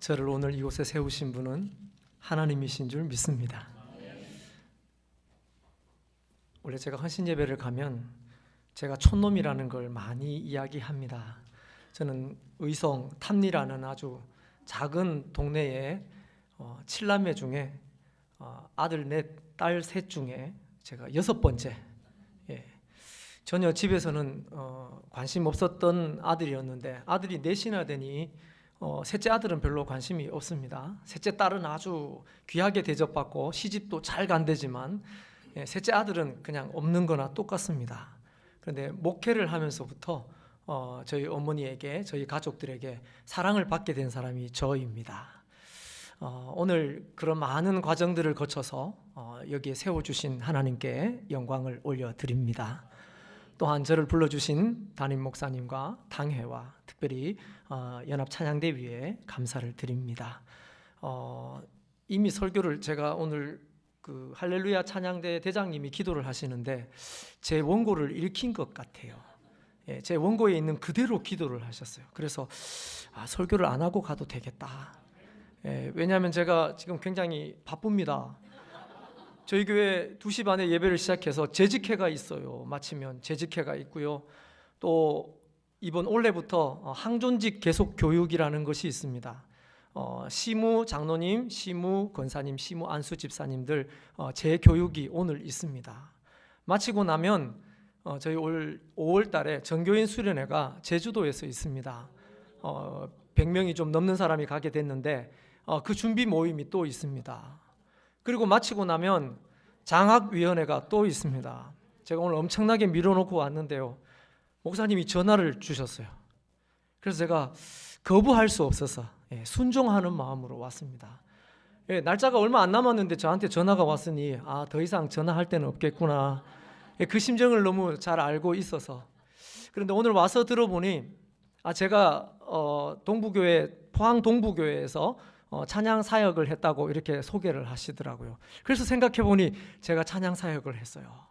저를 오늘 이곳에 세우신 분은 하나님이신 줄 믿습니다. 원래 제가 헌신 예배를 가면 제가 촌놈이라는 걸 많이 이야기합니다. 저는 의성 탐리라는 아주 작은 동네에 7남매 중에 아들 넷, 딸 셋 중에 제가 6번째. 전혀 집에서는 관심 없었던 아들이었는데 아들이 넷이나 되니 셋째 아들은 별로 관심이 없습니다. 셋째 딸은 아주 귀하게 대접받고 시집도 잘 간대지만 셋째 아들은 그냥 없는 거나 똑같습니다. 그런데 목회를 하면서부터 저희 어머니에게, 저희 가족들에게 사랑을 받게 된 사람이 저입니다. 오늘 그런 많은 과정들을 거쳐서 여기에 세워주신 하나님께 영광을 올려드립니다. 또한 저를 불러주신 담임 목사님과 당회와 특별히 연합찬양대위에 감사를 드립니다. 이미 설교를 제가 오늘 그 할렐루야 찬양대 대장님이 기도를 하시는데 제 원고를 읽힌 것 같아요. 제 원고에 있는 그대로 기도를 하셨어요. 그래서 설교를 안 하고 가도 되겠다. 왜냐하면 제가 지금 굉장히 바쁩니다. 저희 교회 2시 반에 예배를 시작해서 재직회가 있어요. 마치면 재직회가 있고요. 또 이번 올해부터 항존직 계속 교육이라는 것이 있습니다. 시무 장로님, 시무 권사님, 시무 안수 집사님들 재교육이 오늘 있습니다. 마치고 나면 저희 올 5월 달에 전교인 수련회가 제주도에서 있습니다. 100명이 좀 넘는 사람이 가게 됐는데 그 준비 모임이 또 있습니다. 그리고 마치고 나면 장학위원회가 또 있습니다. 제가 오늘 엄청나게 밀어놓고 왔는데요. 목사님이 전화를 주셨어요. 그래서 제가 거부할 수 없어서 순종하는 마음으로 왔습니다. 날짜가 얼마 안 남았는데 저한테 전화가 왔으니 더 이상 전화할 데는 없겠구나. 그 심정을 너무 잘 알고 있어서. 그런데 오늘 와서 들어보니 제가 동부교회, 포항 동부교회에서 찬양 사역을 했다고 이렇게 소개를 하시더라고요. 그래서 생각해보니 제가 찬양 사역을 했어요.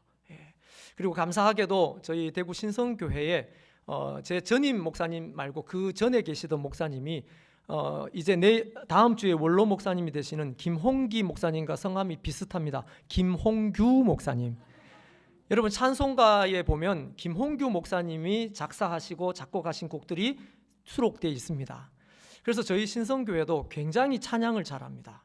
그리고 감사하게도 저희 대구 신성교회에 제 전임 목사님 말고 그 전에 계시던 목사님이 이제 다음 주에 원로 목사님이 되시는 김홍기 목사님과 성함이 비슷합니다. 김홍규 목사님. 여러분 찬송가에 보면 김홍규 목사님이 작사하시고 작곡하신 곡들이 수록되어 있습니다. 그래서 저희 신성교회도 굉장히 찬양을 잘합니다.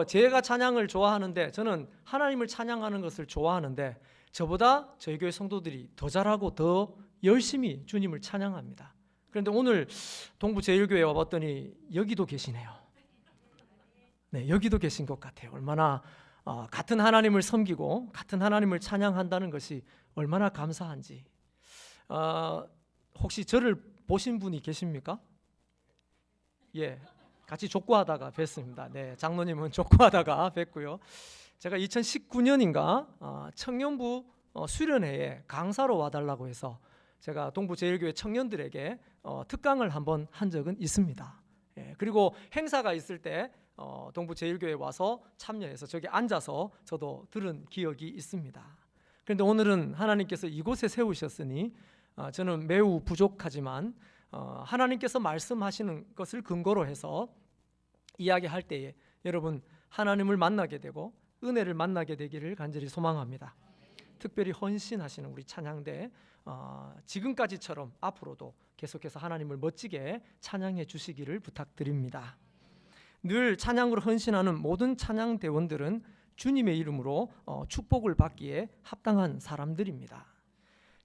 제가 찬양을 좋아하는데 저는 하나님을 찬양하는 것을 좋아하는데 저보다 저희 교회 성도들이 더 잘하고 더 열심히 주님을 찬양합니다. 그런데 오늘 동부제일교회 와봤더니 여기도 계시네요. 네, 여기도 계신 것 같아요. 얼마나 같은 하나님을 섬기고 같은 하나님을 찬양한다는 것이 얼마나 감사한지. 혹시 저를 보신 분이 계십니까? 같이 족구하다가 뵀습니다. 네, 장로님은 족구하다가 뵀고요. 제가 2019년인가 청년부 수련회에 강사로 와달라고 해서 제가 동부제일교회 청년들에게 특강을 한번 한 적은 있습니다. 그리고 행사가 있을 때 동부제일교회에 와서 참여해서 저기 앉아서 저도 들은 기억이 있습니다. 그런데 오늘은 하나님께서 이곳에 세우셨으니 저는 매우 부족하지만 하나님께서 말씀하시는 것을 근거로 해서 이야기할 때에 여러분 하나님을 만나게 되고 은혜를 만나게 되기를 간절히 소망합니다. 특별히 헌신하시는 우리 찬양대 지금까지처럼 앞으로도 계속해서 하나님을 멋지게 찬양해 주시기를 부탁드립니다. 늘 찬양으로 헌신하는 모든 찬양대원들은 주님의 이름으로 축복을 받기에 합당한 사람들입니다.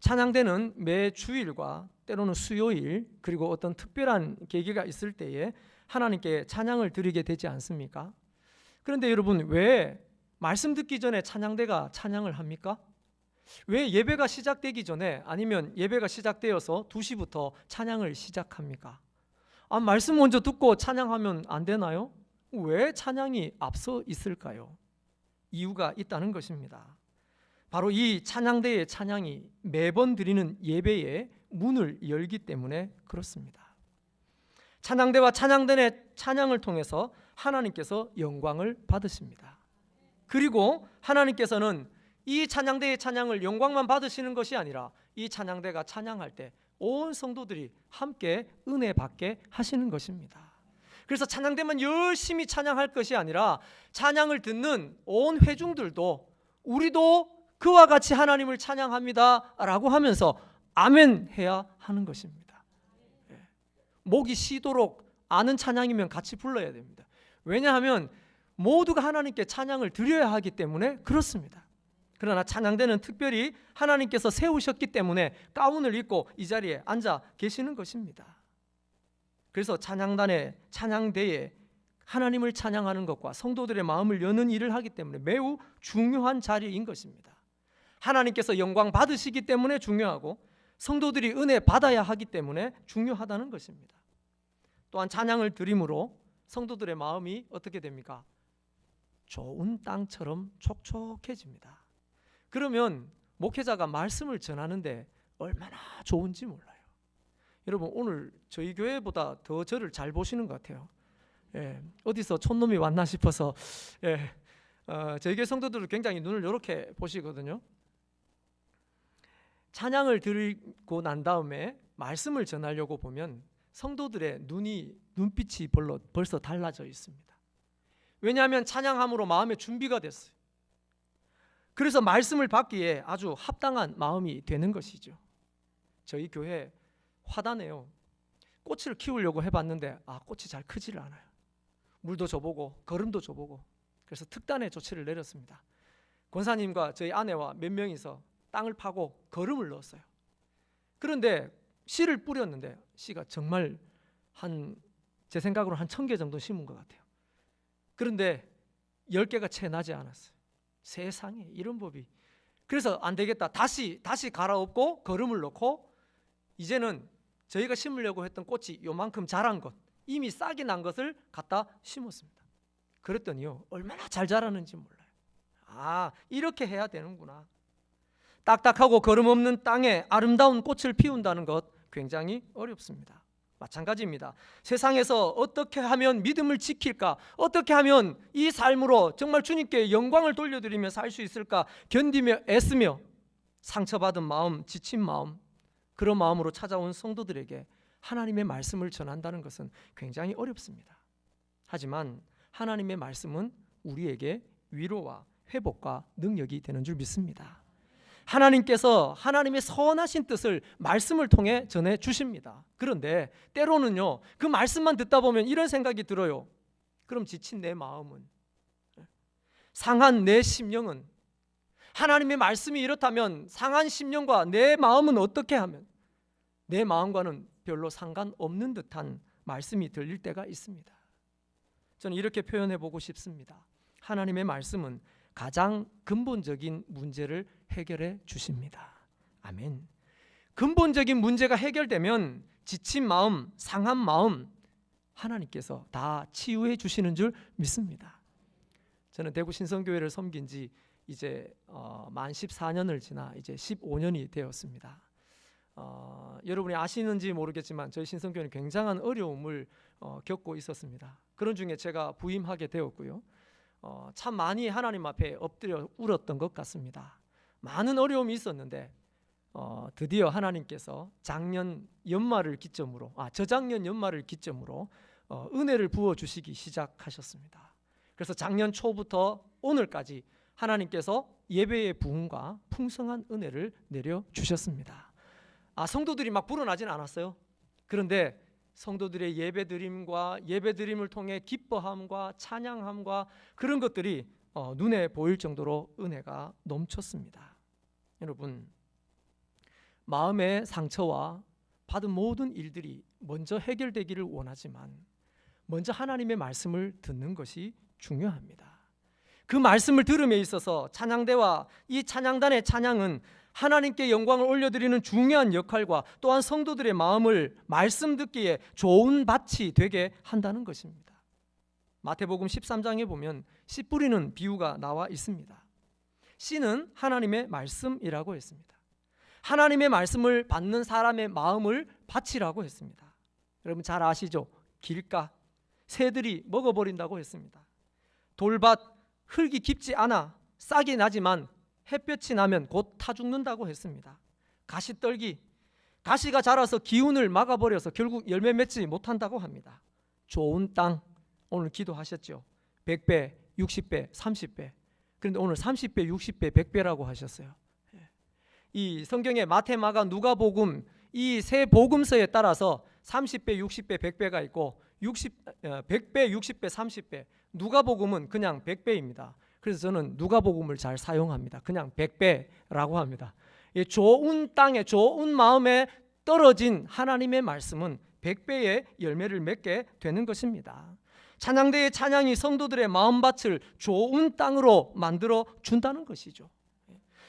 찬양대는 매 주일과 때로는 수요일 그리고 어떤 특별한 계기가 있을 때에 하나님께 찬양을 드리게 되지 않습니까? 그런데 여러분 왜 말씀 듣기 전에 찬양대가 찬양을 합니까? 왜 예배가 시작되기 전에 아니면 예배가 시작되어서 2시부터 찬양을 시작합니까? 말씀 먼저 듣고 찬양하면 안 되나요? 왜 찬양이 앞서 있을까요? 이유가 있다는 것입니다. 바로 이 찬양대의 찬양이 매번 드리는 예배의 문을 열기 때문에 그렇습니다. 찬양대와 찬양단의 찬양을 통해서 하나님께서 영광을 받으십니다. 그리고 하나님께서는 이 찬양대의 찬양을 영광만 받으시는 것이 아니라 이 찬양대가 찬양할 때 온 성도들이 함께 은혜 받게 하시는 것입니다. 그래서 찬양대만 열심히 찬양할 것이 아니라 찬양을 듣는 온 회중들도 우리도 그와 같이 하나님을 찬양합니다 라고 하면서 아멘 해야 하는 것입니다. 목이 쉬도록 아는 찬양이면 같이 불러야 됩니다. 왜냐하면 모두가 하나님께 찬양을 드려야 하기 때문에 그렇습니다. 그러나 찬양대는 특별히 하나님께서 세우셨기 때문에 가운을 입고 이 자리에 앉아 계시는 것입니다. 그래서 찬양대에 하나님을 찬양하는 것과 성도들의 마음을 여는 일을 하기 때문에 매우 중요한 자리인 것입니다. 하나님께서 영광 받으시기 때문에 중요하고 성도들이 은혜 받아야 하기 때문에 중요하다는 것입니다. 또한 찬양을 드림으로 성도들의 마음이 어떻게 됩니까? 좋은 땅처럼 촉촉해집니다. 그러면 목회자가 말씀을 전하는데 얼마나 좋은지 몰라요. 여러분 오늘 저희 교회보다 더 저를 잘 보시는 것 같아요. 어디서 촌놈이 왔나 싶어서 저희 교회 성도들은 굉장히 눈을 이렇게 보시거든요. 찬양을 드리고 난 다음에 말씀을 전하려고 보면 성도들의 눈빛이 벌써 달라져 있습니다. 왜냐하면 찬양함으로 마음의 준비가 됐어요. 그래서 말씀을 받기에 아주 합당한 마음이 되는 것이죠. 저희 교회 화단에요, 꽃을 키우려고 해봤는데 꽃이 잘 크지를 않아요. 물도 줘보고 거름도 줘보고 그래서 특단의 조치를 내렸습니다. 권사님과 저희 아내와 몇 명이서 땅을 파고 거름을 넣었어요. 그런데 씨를 뿌렸는데 씨가 정말 제 생각으로 한 1000개 정도 심은 것 같아요. 그런데 10개가 채 나지 않았어요. 세상에 이런 법이. 그래서 안 되겠다, 다시 갈아엎고 거름을 넣고 이제는 저희가 심으려고 했던 꽃이 요만큼 자란 것, 이미 싹이 난 것을 갖다 심었습니다. 그랬더니요 얼마나 잘 자라는지 몰라요. 이렇게 해야 되는구나. 딱딱하고 거름 없는 땅에 아름다운 꽃을 피운다는 것 굉장히 어렵습니다. 마찬가지입니다. 세상에서 어떻게 하면 믿음을 지킬까, 어떻게 하면 이 삶으로 정말 주님께 영광을 돌려드리며 살 수 있을까 견디며 애쓰며 상처받은 마음, 지친 마음, 그런 마음으로 찾아온 성도들에게 하나님의 말씀을 전한다는 것은 굉장히 어렵습니다. 하지만 하나님의 말씀은 우리에게 위로와 회복과 능력이 되는 줄 믿습니다. 하나님께서 하나님의 선하신 뜻을 말씀을 통해 전해 주십니다. 그런데 때로는요 그 말씀만 듣다 보면 이런 생각이 들어요. 그럼 지친 내 마음은, 상한 내 심령은, 하나님의 말씀이 이렇다면 상한 심령과 내 마음은 어떻게 하면, 내 마음과는 별로 상관없는 듯한 말씀이 들릴 때가 있습니다. 저는 이렇게 표현해 보고 싶습니다. 하나님의 말씀은 가장 근본적인 문제를 해결해 주십니다. 아멘. 근본적인 문제가 해결되면 지친 마음, 상한 마음 하나님께서 다 치유해 주시는 줄 믿습니다. 저는 대구 신성교회를 섬긴 지 이제 만 14년을 지나 이제 15년이 되었습니다. 여러분이 아시는지 모르겠지만 저희 신성교회는 굉장한 어려움을 겪고 있었습니다. 그런 중에 제가 부임하게 되었고요. 참 많이 하나님 앞에 엎드려 울었던 것 같습니다. 많은 어려움이 있었는데 드디어 하나님께서 저작년 연말을 기점으로 은혜를 부어주시기 시작하셨습니다. 그래서 작년 초부터 오늘까지 하나님께서 예배의 부흥과 풍성한 은혜를 내려주셨습니다. 성도들이 막 불어나진 않았어요. 그런데 성도들의 예배드림과 예배드림을 통해 기뻐함과 찬양함과 그런 것들이 눈에 보일 정도로 은혜가 넘쳤습니다. 여러분, 마음의 상처와 받은 모든 일들이 먼저 해결되기를 원하지만 먼저 하나님의 말씀을 듣는 것이 중요합니다. 그 말씀을 들음에 있어서 찬양대와 이 찬양단의 찬양은 하나님께 영광을 올려드리는 중요한 역할과 또한 성도들의 마음을 말씀 듣기에 좋은 밭이 되게 한다는 것입니다. 마태복음 13장에 보면 씨 뿌리는 비유가 나와 있습니다. 씨는 하나님의 말씀이라고 했습니다. 하나님의 말씀을 받는 사람의 마음을 밭이라고 했습니다. 여러분 잘 아시죠? 길가, 새들이 먹어버린다고 했습니다. 돌밭, 흙이 깊지 않아 싹이 나지만 햇볕이 나면 곧 타 죽는다고 했습니다. 가시떨기, 가시가 자라서 기운을 막아버려서 결국 열매 맺지 못한다고 합니다. 좋은 땅, 오늘 기도하셨죠. 100배, 60배, 30배. 그런데 오늘 30배, 60배, 100배라고 하셨어요. 이 성경의 마태, 마가, 누가복음 이 세 복음서에 따라서 30배, 60배, 100배가 있고 100배, 60배, 30배. 누가복음은 그냥 100배입니다. 그래서 저는 누가복음을 잘 사용합니다. 그냥 100배라고 합니다. 좋은 땅에, 좋은 마음에 떨어진 하나님의 말씀은 100배의 열매를 맺게 되는 것입니다. 찬양대의 찬양이 성도들의 마음밭을 좋은 땅으로 만들어 준다는 것이죠.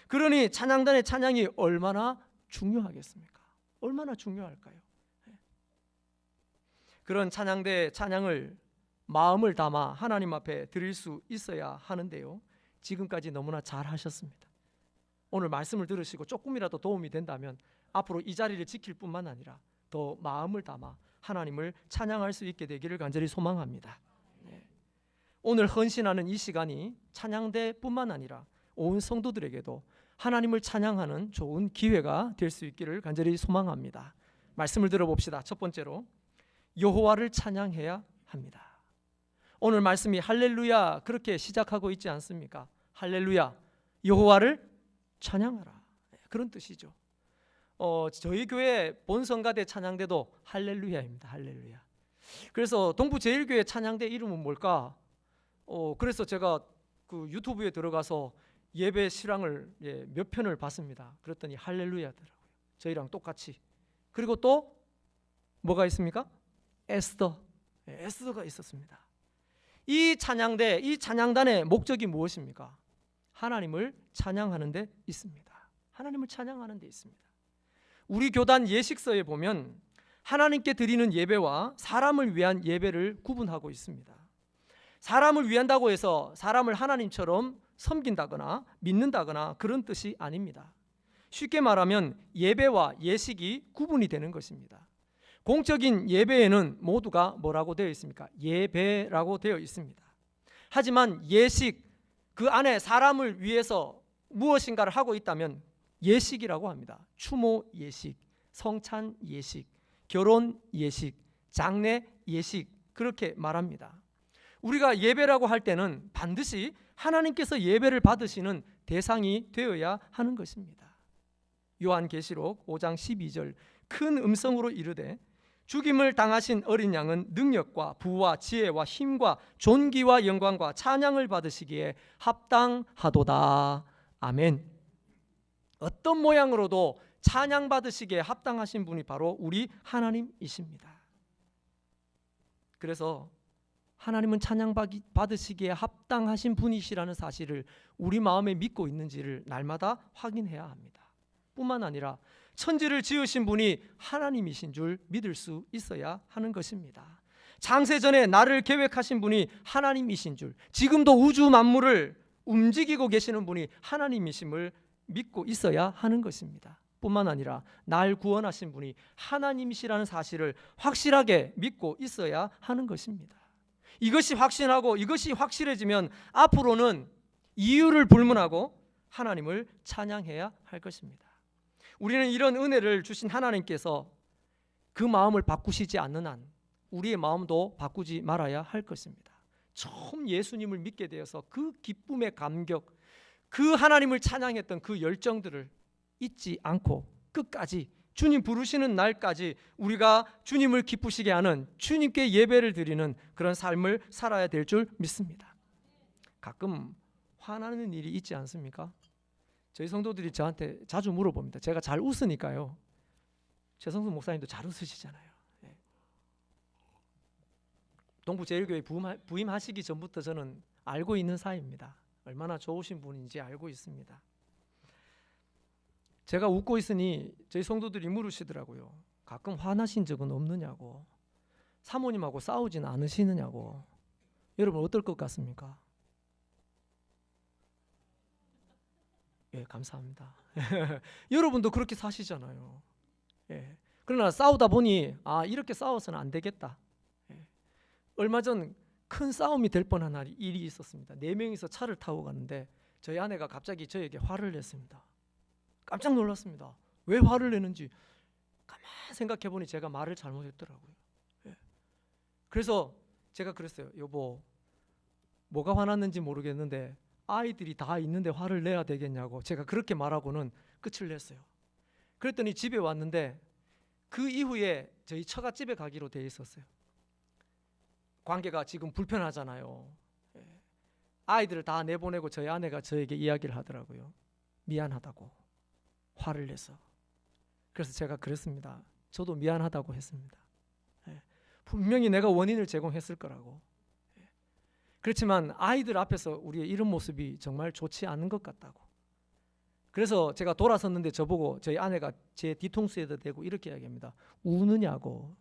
그러니 찬양단의 찬양이 얼마나 중요하겠습니까? 얼마나 중요할까요? 그런 찬양대의 찬양을 마음을 담아 하나님 앞에 드릴 수 있어야 하는데요, 지금까지 너무나 잘 하셨습니다. 오늘 말씀을 들으시고 조금이라도 도움이 된다면 앞으로 이 자리를 지킬 뿐만 아니라 더 마음을 담아 하나님을 찬양할 수 있게 되기를 간절히 소망합니다. 오늘 헌신하는 이 시간이 찬양대뿐만 아니라 온 성도들에게도 하나님을 찬양하는 좋은 기회가 될 수 있기를 간절히 소망합니다. 말씀을 들어봅시다. 첫 번째로 여호와를 찬양해야 합니다. 오늘 말씀이 할렐루야 그렇게 시작하고 있지 않습니까? 할렐루야, 여호와를 찬양하라, 그런 뜻이죠. 저희 교회 본성가대 찬양대도 할렐루야입니다. 할렐루야. 그래서 동부제일교회 찬양대 이름은 뭘까? 그래서 제가 그 유튜브에 들어가서 예배 실황을 몇 편을 봤습니다. 그랬더니 할렐루야더라고요. 저희랑 똑같이. 그리고 또 뭐가 있습니까? 에스더가 있었습니다. 이 찬양대, 이 찬양단의 목적이 무엇입니까? 하나님을 찬양하는 데 있습니다. 하나님을 찬양하는 데 있습니다. 우리 교단 예식서에 보면 하나님께 드리는 예배와 사람을 위한 예배를 구분하고 있습니다. 사람을 위한다고 해서 사람을 하나님처럼 섬긴다거나 믿는다거나 그런 뜻이 아닙니다. 쉽게 말하면 예배와 예식이 구분이 되는 것입니다. 공적인 예배에는 모두가 뭐라고 되어 있습니까? 예배라고 되어 있습니다. 하지만 예식, 그 안에 사람을 위해서 무엇인가를 하고 있다면 예식이라고 합니다. 추모 예식, 성찬 예식, 결혼 예식, 장례 예식, 그렇게 말합니다. 우리가 예배라고 할 때는 반드시 하나님께서 예배를 받으시는 대상이 되어야 하는 것입니다. 요한계시록 5장 12절, 큰 음성으로 이르되 죽임을 당하신 어린 양은 능력과 부와 지혜와 힘과 존귀와 영광과 찬양을 받으시기에 합당하도다. 아멘. 어떤 모양으로도 찬양 받으시기에 합당하신 분이 바로 우리 하나님이십니다. 그래서 하나님은 찬양 받으시기에 합당하신 분이시라는 사실을 우리 마음에 믿고 있는지를 날마다 확인해야 합니다. 뿐만 아니라 천지를 지으신 분이 하나님이신 줄 믿을 수 있어야 하는 것입니다. 창세전에 나를 계획하신 분이 하나님이신 줄, 지금도 우주 만물을 움직이고 계시는 분이 하나님이심을 믿고 있어야 하는 것입니다. 뿐만 아니라 날 구원하신 분이 하나님이시라는 사실을 확실하게 믿고 있어야 하는 것입니다. 이것이 확신하고 이것이 확실해지면 앞으로는 이유를 불문하고 하나님을 찬양해야 할 것입니다. 우리는 이런 은혜를 주신 하나님께서 그 마음을 바꾸시지 않는 한 우리의 마음도 바꾸지 말아야 할 것입니다. 처음 예수님을 믿게 되어서 그 기쁨의 감격, 그 하나님을 찬양했던 그 열정들을 잊지 않고 끝까지 주님 부르시는 날까지 우리가 주님을 기쁘시게 하는, 주님께 예배를 드리는 그런 삶을 살아야 될 줄 믿습니다. 가끔 화나는 일이 있지 않습니까? 저희 성도들이 저한테 자주 물어봅니다. 제가 잘 웃으니까요. 최성수 목사님도 잘 웃으시잖아요. 동부제일교회 부임하시기 전부터 저는 알고 있는 사이입니다. 얼마나 좋으신 분인지 알고 있습니다. 제가 웃고 있으니 저희 성도들이 물으시더라고요. 가끔 화나신 적은 없느냐고, 사모님하고 싸우진 않으시느냐고. 여러분 어떨 것 같습니까? 예, 감사합니다. 여러분도 그렇게 사시잖아요. 예. 그러나 싸우다 보니 이렇게 싸워서는 안 되겠다. 예. 얼마 전 큰 싸움이 될 뻔한 일이 있었습니다. 4명이서 차를 타고 가는데 저희 아내가 갑자기 저에게 화를 냈습니다. 깜짝 놀랐습니다. 왜 화를 내는지 가만히 생각해 보니 제가 말을 잘못했더라고요. 예. 그래서 제가 그랬어요. 여보, 뭐가 화났는지 모르겠는데 아이들이 다 있는데 화를 내야 되겠냐고 제가 그렇게 말하고는 끝을 냈어요. 그랬더니 집에 왔는데 그 이후에 저희 처갓집에 가기로 돼 있었어요. 관계가 지금 불편하잖아요. 아이들을 다 내보내고 저희 아내가 저에게 이야기를 하더라고요. 미안하다고, 화를 내서. 그래서 제가 그랬습니다. 저도 미안하다고 했습니다. 분명히 내가 원인을 제공했을 거라고. 그렇지만 아이들 앞에서 우리의 이런 모습이 정말 좋지 않은 것 같다고. 그래서 제가 돌아섰는데 저보고 저희 아내가 제 뒤통수에다 대고 이렇게 이야기합니다. 우느냐고.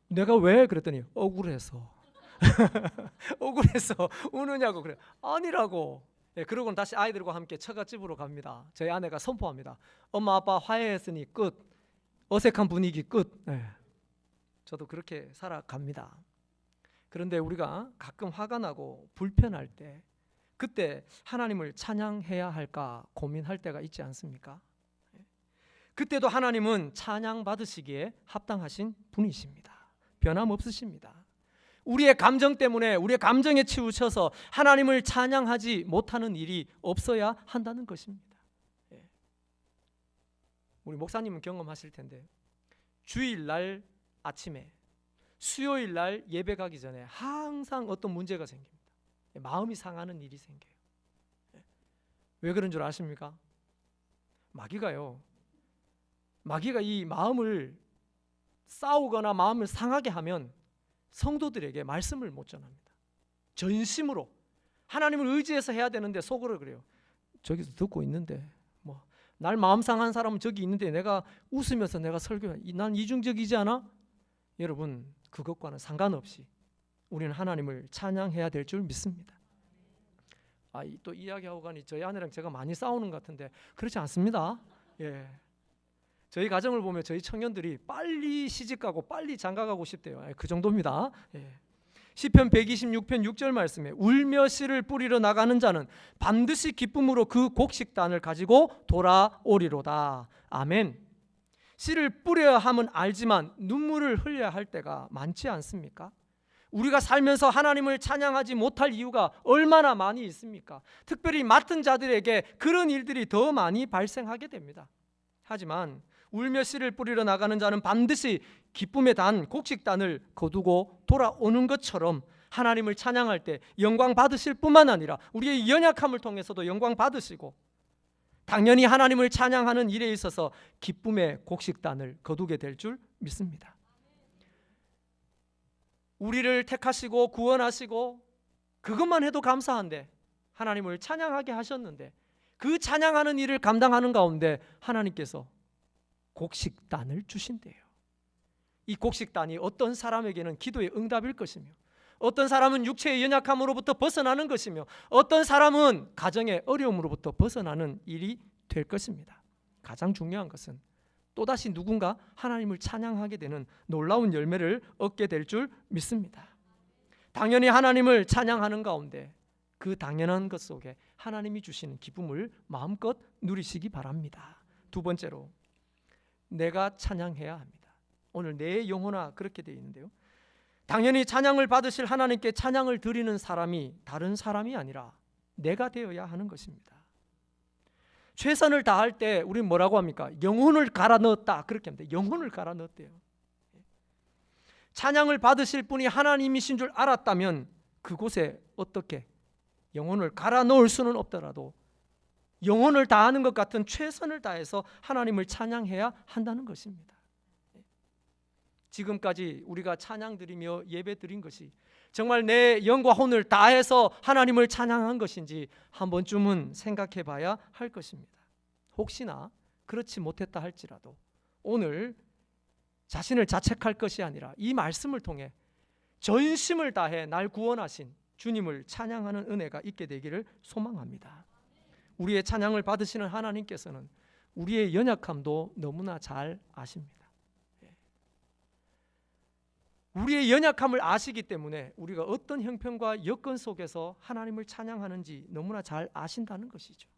내가 왜? 그랬더니 억울해서. 억울해서 우느냐고. 그래. 아니라고. 그러고는 다시 아이들과 함께 처갓집으로 갑니다. 저희 아내가 선포합니다. 엄마 아빠 화해했으니 끝. 어색한 분위기 끝. 저도 그렇게 살아갑니다. 그런데 우리가 가끔 화가 나고 불편할 때 그때 하나님을 찬양해야 할까 고민할 때가 있지 않습니까? 그때도 하나님은 찬양 받으시기에 합당하신 분이십니다. 변함없으십니다. 우리의 감정 때문에 우리의 감정에 치우쳐서 하나님을 찬양하지 못하는 일이 없어야 한다는 것입니다. 우리 목사님은 경험하실 텐데 주일날 아침에 수요일날 예배 가기 전에 항상 어떤 문제가 생깁니다. 마음이 상하는 일이 생겨요. 왜 그런 줄 아십니까? 마귀가 이 마음을 싸우거나 마음을 상하게 하면 성도들에게 말씀을 못 전합니다. 전심으로 하나님을 의지해서 해야 되는데 속으로 그래요. 저기서 듣고 있는데 날 마음 상한 사람은 저기 있는데 내가 웃으면서 내가 설교해. 난 이중적이지 않아? 여러분, 그것과는 상관없이 우리는 하나님을 찬양해야 될 줄 믿습니다. 또 이야기하고 가니 저희 아내랑 제가 많이 싸우는 것 같은데 그렇지 않습니다. 저희 가정을 보면 저희 청년들이 빨리 시집가고 빨리 장가가고 싶대요. 그 정도입니다. 시편 126편 6절 말씀에 울며 씨를 뿌리러 나가는 자는 반드시 기쁨으로 그 곡식단을 가지고 돌아오리로다. 아멘. 씨를 뿌려야 함은 알지만 눈물을 흘려야 할 때가 많지 않습니까? 우리가 살면서 하나님을 찬양하지 못할 이유가 얼마나 많이 있습니까? 특별히 맡은 자들에게 그런 일들이 더 많이 발생하게 됩니다. 하지만 울며 씨를 뿌리러 나가는 자는 반드시 기쁨의 단, 곡식단을 거두고 돌아오는 것처럼 하나님을 찬양할 때 영광 받으실 뿐만 아니라 우리의 연약함을 통해서도 영광 받으시고 당연히 하나님을 찬양하는 일에 있어서 기쁨의 곡식단을 거두게 될 줄 믿습니다. 우리를 택하시고 구원하시고 그것만 해도 감사한데 하나님을 찬양하게 하셨는데 그 찬양하는 일을 감당하는 가운데 하나님께서 곡식단을 주신대요. 이 곡식단이 어떤 사람에게는 기도의 응답일 것이며 어떤 사람은 육체의 연약함으로부터 벗어나는 것이며 어떤 사람은 가정의 어려움으로부터 벗어나는 일이 될 것입니다. 가장 중요한 것은 또다시 누군가 하나님을 찬양하게 되는 놀라운 열매를 얻게 될 줄 믿습니다. 당연히 하나님을 찬양하는 가운데 그 당연한 것 속에 하나님이 주시는 기쁨을 마음껏 누리시기 바랍니다. 두 번째로 내가 찬양해야 합니다. 오늘 내 영혼아 그렇게 되어 있는데요. 당연히 찬양을 받으실 하나님께 찬양을 드리는 사람이 다른 사람이 아니라 내가 되어야 하는 것입니다. 최선을 다할 때 우리는 뭐라고 합니까? 영혼을 갈아 넣었다 그렇게 합니다. 영혼을 갈아 넣었대요. 찬양을 받으실 분이 하나님이신 줄 알았다면 그곳에 어떻게 영혼을 갈아 넣을 수는 없더라도 영혼을 다하는 것 같은 최선을 다해서 하나님을 찬양해야 한다는 것입니다. 지금까지 우리가 찬양 드리며 예배 드린 것이 정말 내 영과 혼을 다해서 하나님을 찬양한 것인지 한 번쯤은 생각해 봐야 할 것입니다. 혹시나 그렇지 못했다 할지라도 오늘 자신을 자책할 것이 아니라 이 말씀을 통해 전심을 다해 날 구원하신 주님을 찬양하는 은혜가 있게 되기를 소망합니다. 우리의 찬양을 받으시는 하나님께서는 우리의 연약함도 너무나 잘 아십니다. 우리의 연약함을 아시기 때문에 우리가 어떤 형편과 여건 속에서 하나님을 찬양하는지 너무나 잘 아신다는 것이죠.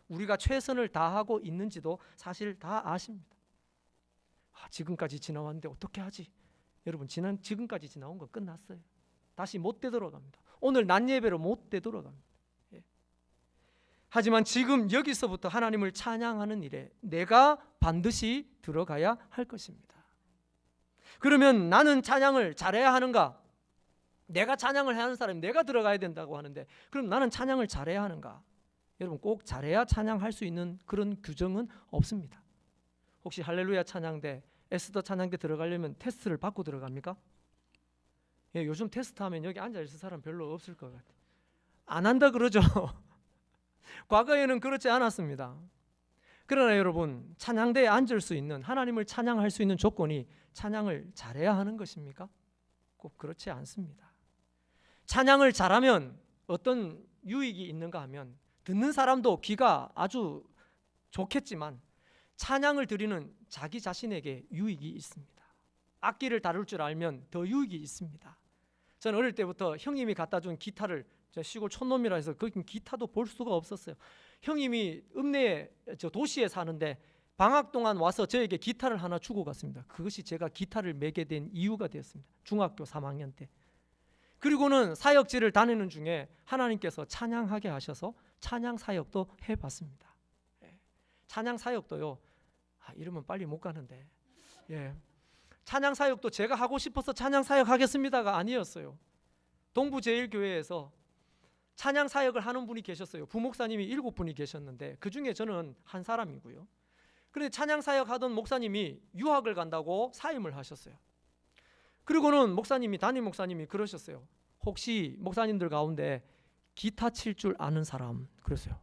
우리가 최선을 다하고 있는지도 사실 다 아십니다. 지금까지 지나왔는데 어떻게 하지? 여러분 지금까지 지나온 건 끝났어요. 다시 못 되돌아갑니다. 오늘 낮 예배로 못 되돌아갑니다. 예. 하지만 지금 여기서부터 하나님을 찬양하는 일에 내가 반드시 들어가야 할 것입니다. 그러면 나는 찬양을 잘해야 하는가? 내가 찬양을 해야 하는 사람이 내가 들어가야 된다고 하는데, 그럼 나는 찬양을 잘해야 하는가? 여러분, 꼭 잘해야 찬양할 수 있는 그런 규정은 없습니다. 혹시 할렐루야 찬양대, 에스더 찬양대 들어가려면 테스트를 받고 들어갑니까? 예, 요즘 테스트하면 여기 앉아있을 사람 별로 없을 것 같아요. 안 한다 그러죠. 과거에는 그렇지 않았습니다. 그러나 여러분, 찬양대에 앉을 수 있는, 하나님을 찬양할 수 있는 조건이 찬양을 잘해야 하는 것입니까? 꼭 그렇지 않습니다. 찬양을 잘하면 어떤 유익이 있는가 하면, 듣는 사람도 귀가 아주 좋겠지만 찬양을 드리는 자기 자신에게 유익이 있습니다. 악기를 다룰 줄 알면 더 유익이 있습니다. 저는 어릴 때부터 형님이 갖다 준 기타를, 시골 촌놈이라 해서 그 기타도 볼 수가 없었어요. 형님이 읍내에, 도시에 사는데 방학 동안 와서 저에게 기타를 하나 주고 갔습니다. 그것이 제가 기타를 매게 된 이유가 되었습니다. 중학교 3학년 때. 그리고는 사역지를 다니는 중에 하나님께서 찬양하게 하셔서 찬양 사역도 해봤습니다. 예. 찬양 사역도요, 이러면 빨리 못 가는데, 예. 찬양 사역도 제가 하고 싶어서 찬양 사역 하겠습니다가 아니었어요. 동부제일교회에서 찬양 사역을 하는 분이 계셨어요. 부목사님이 7분이 계셨는데 그 중에 저는 한 사람이고요. 그런데 찬양 사역 하던 목사님이 유학을 간다고 사임을 하셨어요. 그리고는 담임 목사님이 그러셨어요. 혹시 목사님들 가운데 기타 칠 줄 아는 사람? 그랬어요.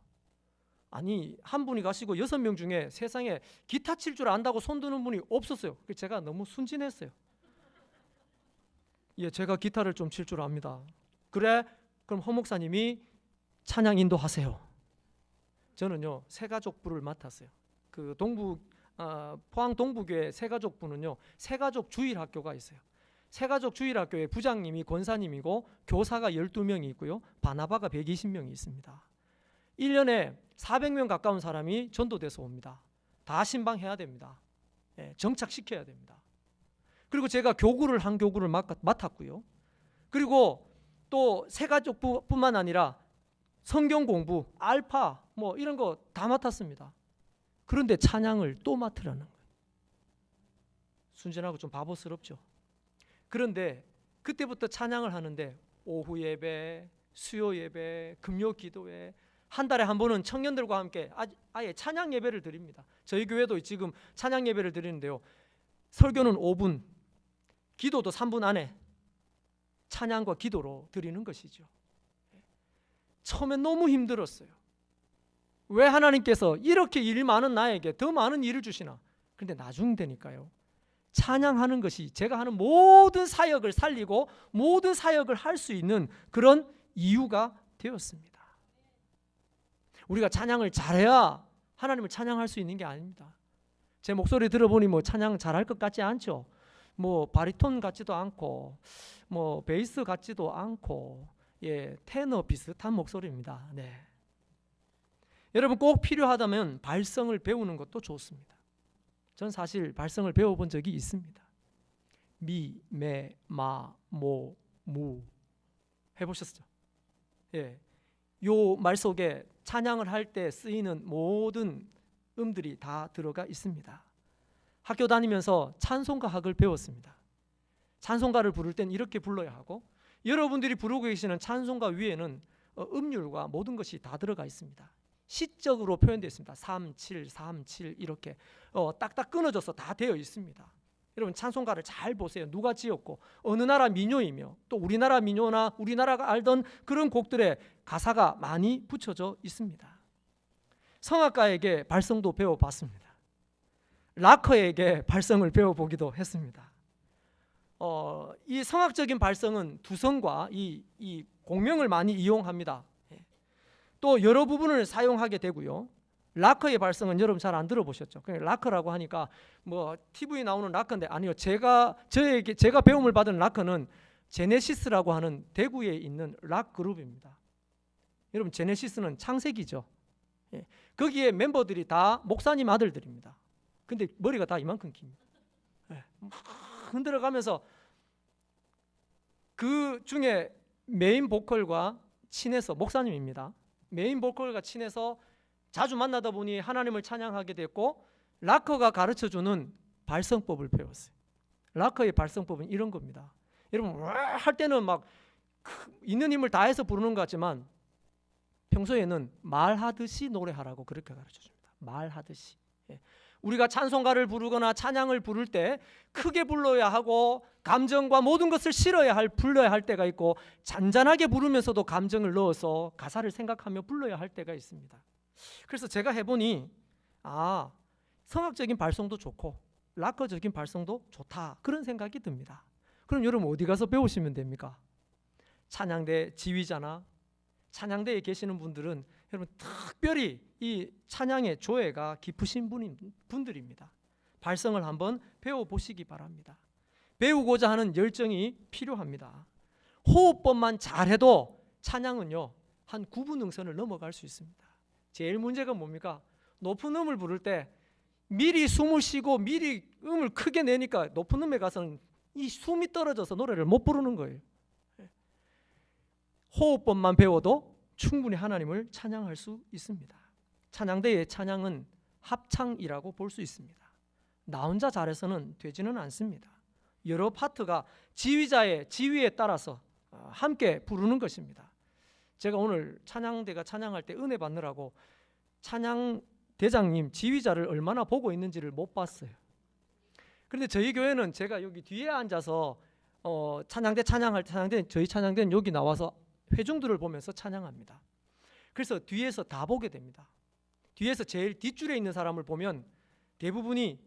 아니, 한 분이 가시고 6명 중에 세상에 기타 칠 줄 안다고 손드는 분이 없었어요. 제가 너무 순진했어요. 예, 제가 기타를 좀 칠 줄 압니다. 그래? 그럼 허 목사님이 찬양 인도하세요. 저는요, 새가족부를 맡았어요. 그 포항 동부교회 새가족부는요, 새가족 주일학교가 있어요. 새가족 주일학교의 부장님이 권사님이고 교사가 12명이 있고요, 바나바가 120명이 있습니다. 1년에 400명 가까운 사람이 전도돼서 옵니다. 다 신방해야 됩니다. 예, 정착시켜야 됩니다. 그리고 제가 한 교구를 맡았고요. 그리고 또 새가족뿐만 아니라 성경 공부, 알파 이런 거 다 맡았습니다. 그런데 찬양을 또 맡으라는 거예요. 순진하고 좀 바보스럽죠. 그런데 그때부터 찬양을 하는데 오후 예배, 수요 예배, 금요 기도회, 한 달에 한 번은 청년들과 함께 아예 찬양 예배를 드립니다. 저희 교회도 지금 찬양 예배를 드리는데요, 설교는 5분, 기도도 3분 안에 찬양과 기도로 드리는 것이죠. 처음엔 너무 힘들었어요. 왜 하나님께서 이렇게 일 많은 나에게 더 많은 일을 주시나? 그런데 나중 되니까요, 찬양하는 것이 제가 하는 모든 사역을 살리고 모든 사역을 할 수 있는 그런 이유가 되었습니다. 우리가 찬양을 잘해야 하나님을 찬양할 수 있는 게 아닙니다. 제 목소리 들어보니 찬양 잘할 것 같지 않죠? 바리톤 같지도 않고 베이스 같지도 않고, 예, 테너 비슷한 목소리입니다. 네. 여러분, 꼭 필요하다면 발성을 배우는 것도 좋습니다. 전 사실 발성을 배워본 적이 있습니다. 미, 메, 마, 모, 무 해보셨죠? 예, 요 말 속에 찬양을 할 때 쓰이는 모든 음들이 다 들어가 있습니다. 학교 다니면서 찬송가학을 배웠습니다. 찬송가를 부를 땐 이렇게 불러야 하고, 여러분들이 부르고 계시는 찬송가 위에는 음률과 모든 것이 다 들어가 있습니다. 시적으로 표현되어 있습니다. 3, 7, 3, 7 이렇게 딱딱 끊어져서 다 되어 있습니다. 여러분, 찬송가를 잘 보세요. 누가 지었고 어느 나라 민요이며, 또 우리나라 민요나 우리나라가 알던 그런 곡들의 가사가 많이 붙여져 있습니다. 성악가에게 발성도 배워봤습니다. 락커에게 발성을 배워보기도 했습니다. 이 성악적인 발성은 두성과 이 공명을 많이 이용합니다. 또 여러 부분을 사용하게 되고요. 락커의 발성은 여러분 잘 안 들어보셨죠? 그냥 락커라고 하니까 TV 나오는 락커인데, 아니요. 제가 배움을 받은 락커는 제네시스라고 하는 대구에 있는 락 그룹입니다. 여러분, 제네시스는 창세기죠. 예. 거기에 멤버들이 다 목사님 아들들입니다. 근데 머리가 다 이만큼 깁니다. 예. 흔들어가면서 그 중에 메인 보컬과 친해서, 목사님입니다. 메인 보컬과 친해서 자주 만나다 보니 하나님을 찬양하게 됐고, 락커가 가르쳐주는 발성법을 배웠어요. 락커의 발성법은 이런 겁니다. 여러분 와 할 때는 막 있는 힘을 다해서 부르는 것 같지만 평소에는 말하듯이 노래하라고 그렇게 가르쳐줍니다. 말하듯이. 우리가 찬송가를 부르거나 찬양을 부를 때 크게 불러야 하고 감정과 모든 것을 불러야 할 때가 있고, 잔잔하게 부르면서도 감정을 넣어서 가사를 생각하며 불러야 할 때가 있습니다. 그래서 제가 해보니 성악적인 발성도 좋고 락커적인 발성도 좋다, 그런 생각이 듭니다. 그럼 여러분 어디 가서 배우시면 됩니까? 찬양대 지휘자나 찬양대에 계시는 분들은 여러분 특별히 이 찬양의 조예가 깊으신 분들입니다. 발성을 한번 배워보시기 바랍니다. 배우고자 하는 열정이 필요합니다. 호흡법만 잘해도 찬양은요 한 9분음선을 넘어갈 수 있습니다. 제일 문제가 뭡니까? 높은 음을 부를 때 미리 숨을 쉬고 미리 음을 크게 내니까 높은 음에 가서는 이 숨이 떨어져서 노래를 못 부르는 거예요. 호흡법만 배워도 충분히 하나님을 찬양할 수 있습니다. 찬양대의 찬양은 합창이라고 볼 수 있습니다. 나 혼자 잘해서는 되지는 않습니다. 여러 파트가 지휘자의 지휘에 따라서 함께 부르는 것입니다. 제가 오늘 찬양대가 찬양할 때 은혜 받느라고 찬양대장님 지휘자를 얼마나 보고 있는지를 못 봤어요. 그런데 저희 교회는 제가 여기 뒤에 앉아서 찬양대 찬양할 때 저희 찬양대는 여기 나와서 회중들을 보면서 찬양합니다. 그래서 뒤에서 다 보게 됩니다. 뒤에서 제일 뒷줄에 있는 사람을 보면 대부분이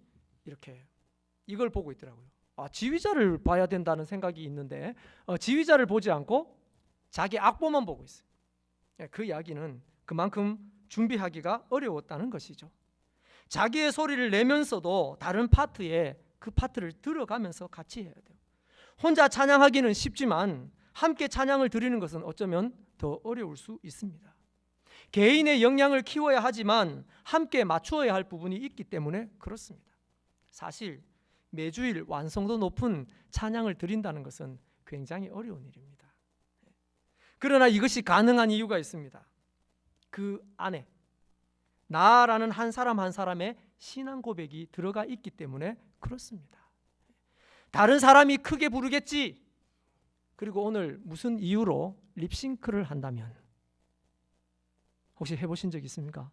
이렇게 이걸 보고 있더라고요. 지휘자를 봐야 된다는 생각이 있는데 지휘자를 보지 않고 자기 악보만 보고 있어요. 그 이야기는 그만큼 준비하기가 어려웠다는 것이죠. 자기의 소리를 내면서도 다른 파트에 그 파트를 들어가면서 같이 해야 돼요. 혼자 찬양하기는 쉽지만 함께 찬양을 드리는 것은 어쩌면 더 어려울 수 있습니다. 개인의 역량을 키워야 하지만 함께 맞추어야 할 부분이 있기 때문에 그렇습니다. 사실 매주일 완성도 높은 찬양을 드린다는 것은 굉장히 어려운 일입니다. 그러나 이것이 가능한 이유가 있습니다. 그 안에 나라는 한 사람 한 사람의 신앙 고백이 들어가 있기 때문에 그렇습니다. 다른 사람이 크게 부르겠지, 그리고 오늘 무슨 이유로 립싱크를 한다면, 혹시 해보신 적 있습니까?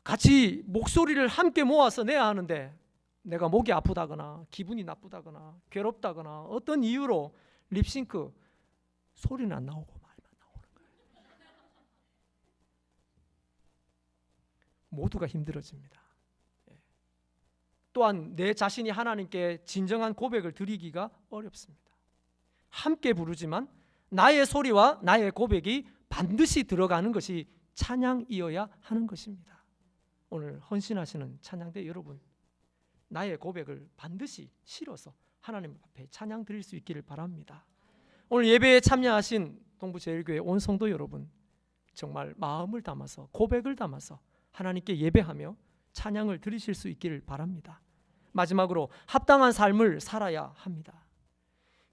같이 목소리를 함께 모아서 내야 하는데 내가 목이 아프다거나 기분이 나쁘다거나 괴롭다거나 어떤 이유로 립싱크 소리는 안 나오고 말만 나오는 거예요. 모두가 힘들어집니다. 또한 내 자신이 하나님께 진정한 고백을 드리기가 어렵습니다. 함께 부르지만 나의 소리와 나의 고백이 반드시 들어가는 것이 찬양이어야 하는 것입니다. 오늘 헌신하시는 찬양대 여러분, 나의 고백을 반드시 실어서 하나님 앞에 찬양 드릴 수 있기를 바랍니다. 오늘 예배에 참여하신 동부제일교회 온 성도 여러분, 정말 마음을 담아서 고백을 담아서 하나님께 예배하며 찬양을 드리실 수 있기를 바랍니다. 마지막으로 합당한 삶을 살아야 합니다.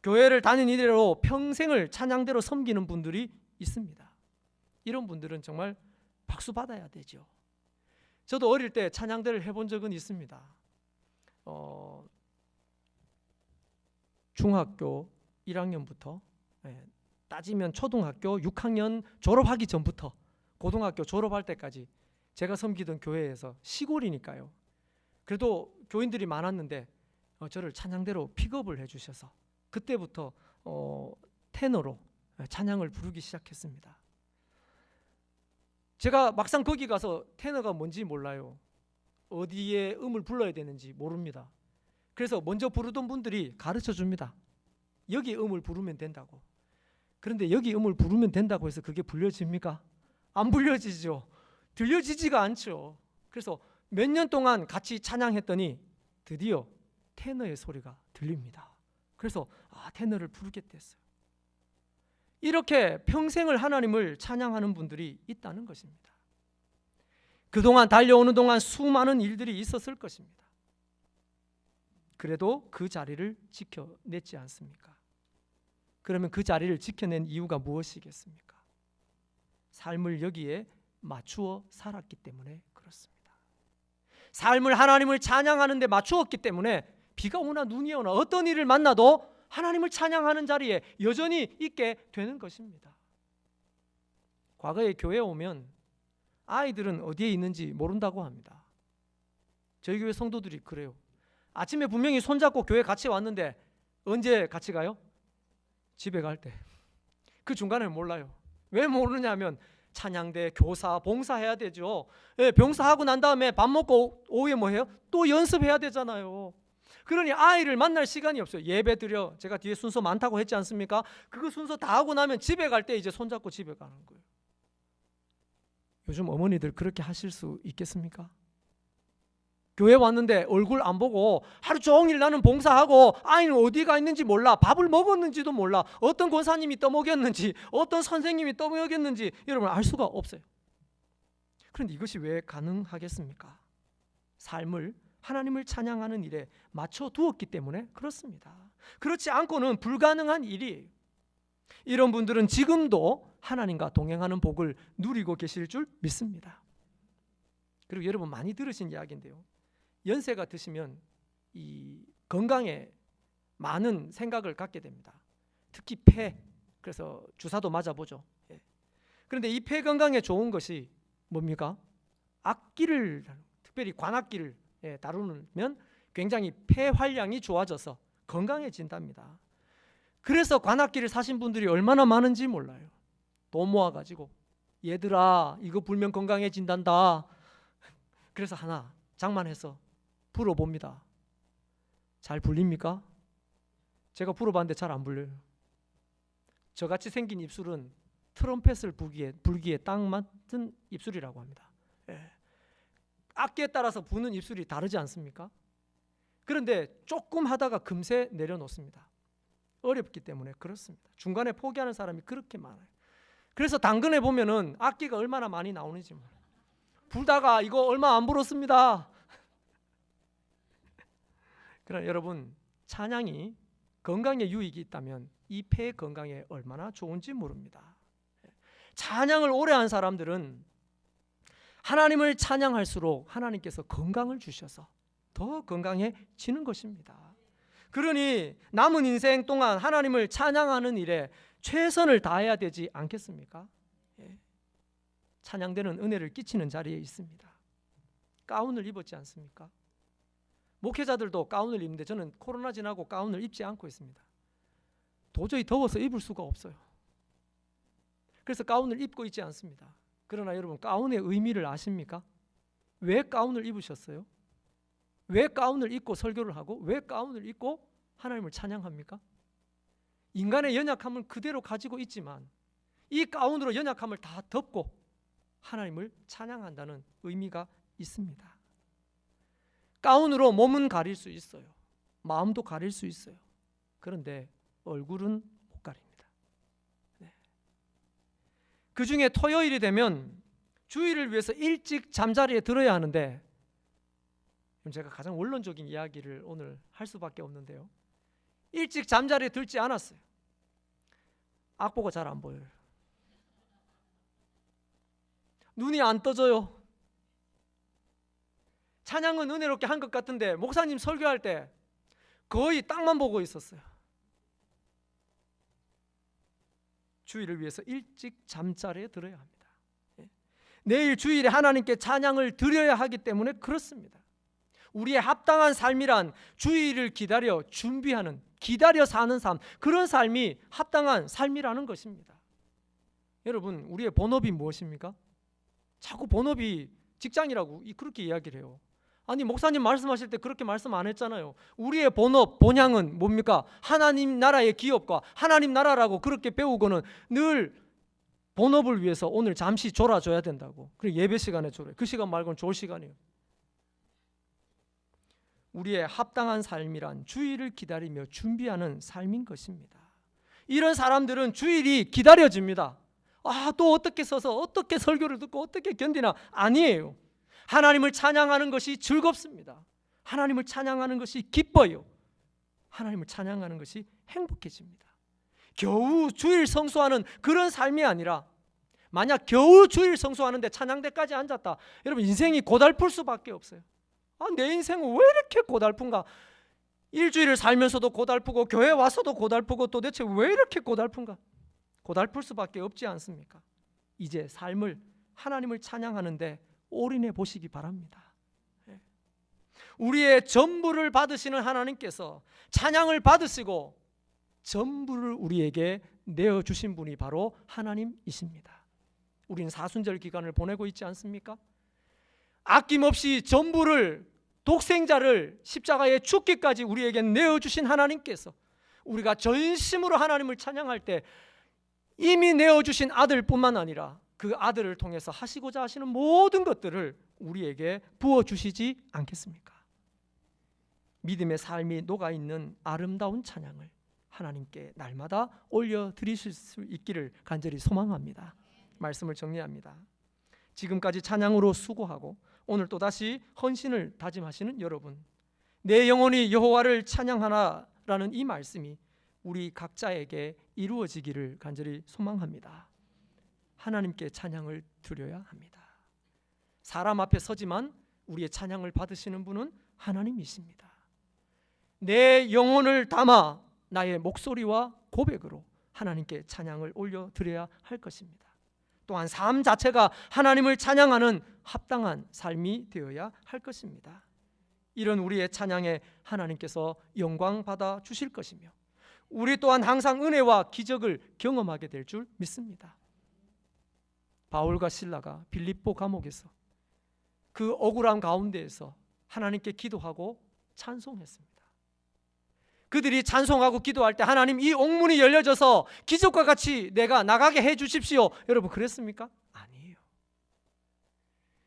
교회를 다닌 이래로 평생을 찬양대로 섬기는 분들이 있습니다. 이런 분들은 정말 박수 받아야 되죠. 저도 어릴 때 찬양대를 해본 적은 있습니다. 중학교 1학년부터 따지면 초등학교 6학년 졸업하기 전부터 고등학교 졸업할 때까지 제가 섬기던 교회에서, 시골이니까요, 그래도 교인들이 많았는데 저를 찬양대로 픽업을 해주셔서 그때부터 테너로 찬양을 부르기 시작했습니다. 제가 막상 거기 가서 테너가 뭔지 몰라요. 어디에 음을 불러야 되는지 모릅니다. 그래서 먼저 부르던 분들이 가르쳐 줍니다. 여기 음을 부르면 된다고. 그런데 여기 음을 부르면 된다고 해서 그게 불려집니까? 안 불려지죠. 들려지지가 않죠. 그래서 몇 년 동안 같이 찬양했더니 드디어 테너의 소리가 들립니다. 그래서 테너를 부르게 됐어요. 이렇게 평생을 하나님을 찬양하는 분들이 있다는 것입니다. 그동안 달려오는 동안 수많은 일들이 있었을 것입니다. 그래도 그 자리를 지켜냈지 않습니까? 그러면 그 자리를 지켜낸 이유가 무엇이겠습니까? 삶을 여기에 맞추어 살았기 때문에 그렇습니다. 삶을 하나님을 찬양하는 데 맞추었기 때문에 비가 오나 눈이 오나 어떤 일을 만나도 하나님을 찬양하는 자리에 여전히 있게 되는 것입니다. 과거에 교회에 오면 아이들은 어디에 있는지 모른다고 합니다. 저희 교회 성도들이 그래요. 아침에 분명히 손잡고 교회 같이 왔는데 언제 같이 가요? 집에 갈 때. 그 중간에 몰라요. 왜 모르냐면 찬양대, 교사, 봉사해야 되죠. 예, 봉사하고 난 다음에 밥 먹고 오후에 뭐 해요? 또 연습해야 되잖아요. 그러니 아이를 만날 시간이 없어요. 예배 드려, 제가 뒤에 순서 많다고 했지 않습니까? 그거 순서 다 하고 나면 집에 갈 때 이제 손잡고 집에 가는 거예요. 요즘 어머니들 그렇게 하실 수 있겠습니까? 교회 왔는데 얼굴 안 보고 하루 종일 나는 봉사하고 아이는 어디가 있는지 몰라, 밥을 먹었는지도 몰라, 어떤 권사님이 떠먹였는지 어떤 선생님이 떠먹였는지 여러분 알 수가 없어요. 그런데 이것이 왜 가능하겠습니까? 삶을 하나님을 찬양하는 일에 맞춰 두었기 때문에 그렇습니다. 그렇지 않고는 불가능한 일이에요. 이런 분들은 지금도 하나님과 동행하는 복을 누리고 계실 줄 믿습니다. 그리고 여러분 많이 들으신 이야기인데요, 연세가 드시면 이 건강에 많은 생각을 갖게 됩니다. 특히 폐, 그래서 주사도 맞아보죠. 그런데 이 폐 건강에 좋은 것이 뭡니까? 악기를, 특별히 관악기를 다루면 굉장히 폐 활량이 좋아져서 건강해진답니다. 그래서 관악기를 사신 분들이 얼마나 많은지 몰라요. 돈 모아가지고 얘들아 이거 불면 건강해진단다. 그래서 하나 장만해서 불어봅니다. 잘 불립니까? 제가 불어봤는데 잘 안 불려요. 저같이 생긴 입술은 트럼펫을 불기에 딱 맞은 입술이라고 합니다. 악기에 따라서 부는 입술이 다르지 않습니까? 그런데 조금 하다가 금세 내려놓습니다. 어렵기 때문에 그렇습니다. 중간에 포기하는 사람이 그렇게 많아요. 그래서 당근에 보면은 악기가 얼마나 많이 나오는지 몰라요. 불다가 이거 얼마 안 불었습니다. 그러나 여러분, 찬양이 건강에 유익이 있다면 이 폐 건강에 얼마나 좋은지 모릅니다. 찬양을 오래 한 사람들은 하나님을 찬양할수록 하나님께서 건강을 주셔서 더 건강해지는 것입니다. 그러니 남은 인생 동안 하나님을 찬양하는 일에 최선을 다해야 되지 않겠습니까? 찬양되는 은혜를 끼치는 자리에 있습니다. 가운을 입었지 않습니까? 목회자들도 가운을 입는데 저는 코로나 지나고 가운을 입지 않고 있습니다. 도저히 더워서 입을 수가 없어요. 그래서 가운을 입고 있지 않습니다. 그러나 여러분, 가운의 의미를 아십니까? 왜 가운을 입으셨어요? 왜 가운을 입고 설교를 하고 왜 가운을 입고 하나님을 찬양합니까? 인간의 연약함은 그대로 가지고 있지만 이 가운으로 연약함을 다 덮고 하나님을 찬양한다는 의미가 있습니다. 가운으로 몸은 가릴 수 있어요. 마음도 가릴 수 있어요. 그런데 얼굴은 못 가립니다. 그 중에 토요일이 되면 주일을 위해서 일찍 잠자리에 들어야 하는데, 제가 가장 원론적인 이야기를 오늘 할 수밖에 없는데요, 일찍 잠자리에 들지 않았어요. 악보가 잘 안 보여요. 눈이 안 떠져요. 찬양은 은혜롭게 한 것 같은데 목사님 설교할 때 거의 땅만 보고 있었어요. 주일을 위해서 일찍 잠자리에 들어야 합니다. 내일 주일에 하나님께 찬양을 드려야 하기 때문에 그렇습니다. 우리의 합당한 삶이란 주일을 기다려 준비하는, 기다려 사는 삶, 그런 삶이 합당한 삶이라는 것입니다. 여러분, 우리의 본업이 무엇입니까? 자꾸 본업이 직장이라고 그렇게 이야기를 해요. 아니, 목사님 말씀하실 때 그렇게 말씀 안 했잖아요. 우리의 본업, 본향은 뭡니까? 하나님 나라의 기업과 하나님 나라라고 그렇게 배우고는 늘 본업을 위해서 오늘 잠시 졸아줘야 된다고. 그리고 예배 시간에 졸아요. 그 시간 말고는 졸 시간이에요. 우리의 합당한 삶이란 주일을 기다리며 준비하는 삶인 것입니다. 이런 사람들은 주일이 기다려집니다. 또 어떻게 서서 어떻게 설교를 듣고 어떻게 견디나? 아니에요. 하나님을 찬양하는 것이 즐겁습니다. 하나님을 찬양하는 것이 기뻐요. 하나님을 찬양하는 것이 행복해집니다. 겨우 주일 성수하는 그런 삶이 아니라, 만약 겨우 주일 성수하는데 찬양대까지 앉았다, 여러분 인생이 고달플 수밖에 없어요. 내 인생은 왜 이렇게 고달픈가? 일주일을 살면서도 고달프고 교회 와서도 고달프고 도대체 왜 이렇게 고달픈가? 고달플 수밖에 없지 않습니까? 이제 삶을, 하나님을 찬양하는데 올인해 보시기 바랍니다. 우리의 전부를 받으시는 하나님께서 찬양을 받으시고 전부를 우리에게 내어주신 분이 바로 하나님이십니다. 우리는 사순절 기간을 보내고 있지 않습니까? 아낌없이 전부를, 독생자를 십자가에 죽기까지 우리에게 내어주신 하나님께서 우리가 전심으로 하나님을 찬양할 때 이미 내어주신 아들뿐만 아니라 그 아들을 통해서 하시고자 하시는 모든 것들을 우리에게 부어주시지 않겠습니까? 믿음의 삶이 녹아있는 아름다운 찬양을 하나님께 날마다 올려드리실 수 있기를 간절히 소망합니다. 말씀을 정리합니다. 지금까지 찬양으로 수고하고 오늘 또다시 헌신을 다짐하시는 여러분, 내 영혼이 여호와를 찬양하라라는 이 말씀이 우리 각자에게 이루어지기를 간절히 소망합니다. 하나님께 찬양을 드려야 합니다. 사람 앞에 서지만 우리의 찬양을 받으시는 분은 하나님이십니다. 내 영혼을 담아 나의 목소리와 고백으로 하나님께 찬양을 올려드려야 할 것입니다. 또한 삶 자체가 하나님을 찬양하는 합당한 삶이 되어야 할 것입니다. 이런 우리의 찬양에 하나님께서 영광 받아 주실 것이며 우리 또한 항상 은혜와 기적을 경험하게 될 줄 믿습니다. 바울과 실라가 빌립보 감옥에서 그 억울한 가운데에서 하나님께 기도하고 찬송했습니다. 그들이 찬송하고 기도할 때 하나님, 이 옥문이 열려져서 기적과 같이 내가 나가게 해 주십시오. 여러분 그랬습니까? 아니에요.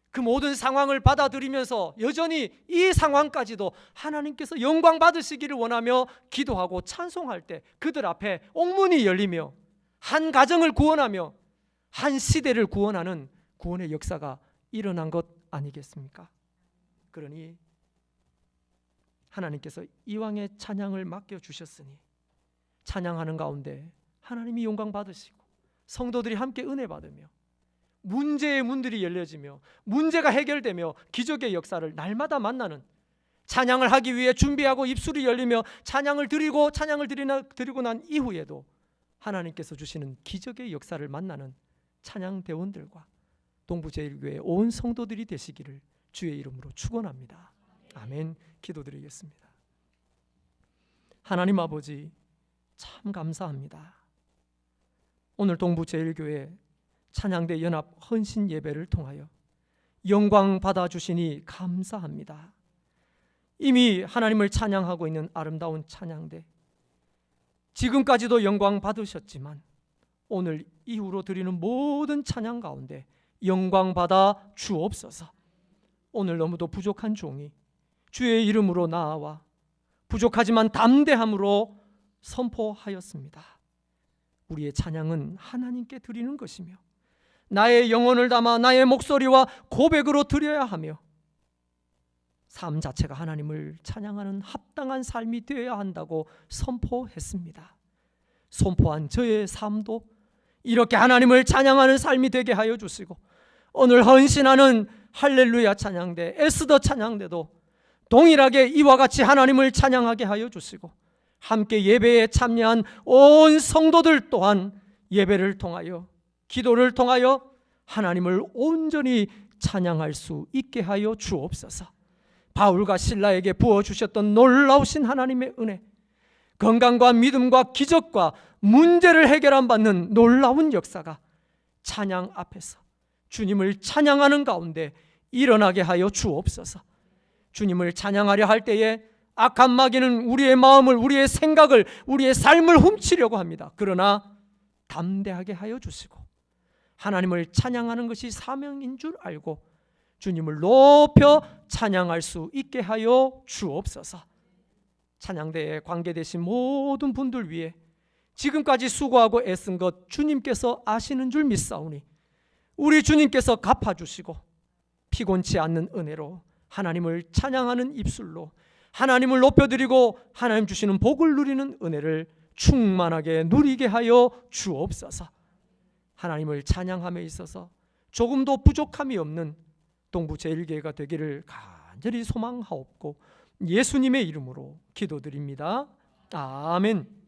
그 모든 상황을 받아들이면서 여전히 이 상황까지도 하나님께서 영광 받으시기를 원하며 기도하고 찬송할 때 그들 앞에 옥문이 열리며 한 가정을 구원하며 한 시대를 구원하는 구원의 역사가 일어난 것 아니겠습니까? 그러니 하나님께서 이왕의 찬양을 맡겨주셨으니 찬양하는 가운데 하나님이 영광 받으시고 성도들이 함께 은혜 받으며 문제의 문들이 열려지며 문제가 해결되며 기적의 역사를 날마다 만나는, 찬양을 하기 위해 준비하고 입술이 열리며 찬양을 드리고 드리고 난 이후에도 하나님께서 주시는 기적의 역사를 만나는 찬양대원들과 동부제일교회 온 성도들이 되시기를 주의 이름으로 축원합니다. 아멘. 기도드리겠습니다. 하나님 아버지, 참 감사합니다. 오늘 동부제일교회 찬양대 연합 헌신 예배를 통하여 영광 받아주시니 감사합니다. 이미 하나님을 찬양하고 있는 아름다운 찬양대, 지금까지도 영광 받으셨지만 오늘 이후로 드리는 모든 찬양 가운데 영광 받아 주옵소서. 오늘 너무도 부족한 종이 주의 이름으로 나아와 부족하지만 담대함으로 선포하였습니다. 우리의 찬양은 하나님께 드리는 것이며 나의 영혼을 담아 나의 목소리와 고백으로 드려야 하며 삶 자체가 하나님을 찬양하는 합당한 삶이 되어야 한다고 선포했습니다. 선포한 저의 삶도 이렇게 하나님을 찬양하는 삶이 되게 하여 주시고 오늘 헌신하는 할렐루야 찬양대, 에스더 찬양대도 동일하게 이와 같이 하나님을 찬양하게 하여 주시고 함께 예배에 참여한 온 성도들 또한 예배를 통하여 기도를 통하여 하나님을 온전히 찬양할 수 있게 하여 주옵소서. 바울과 실라에게 부어주셨던 놀라우신 하나님의 은혜, 건강과 믿음과 기적과 문제를 해결한 받는 놀라운 역사가 찬양 앞에서 주님을 찬양하는 가운데 일어나게 하여 주옵소서. 주님을 찬양하려 할 때에 악한 마귀는 우리의 마음을, 우리의 생각을, 우리의 삶을 훔치려고 합니다. 그러나 담대하게 하여 주시고 하나님을 찬양하는 것이 사명인 줄 알고 주님을 높여 찬양할 수 있게 하여 주옵소서. 찬양대에 관계되신 모든 분들 위해 지금까지 수고하고 애쓴 것 주님께서 아시는 줄 믿사오니 우리 주님께서 갚아주시고 피곤치 않는 은혜로 하나님을 찬양하는 입술로 하나님을 높여드리고 하나님 주시는 복을 누리는 은혜를 충만하게 누리게 하여 주옵소서. 하나님을 찬양함에 있어서 조금도 부족함이 없는 동부제일교회가 되기를 간절히 소망하옵고 예수님의 이름으로 기도드립니다. 아멘.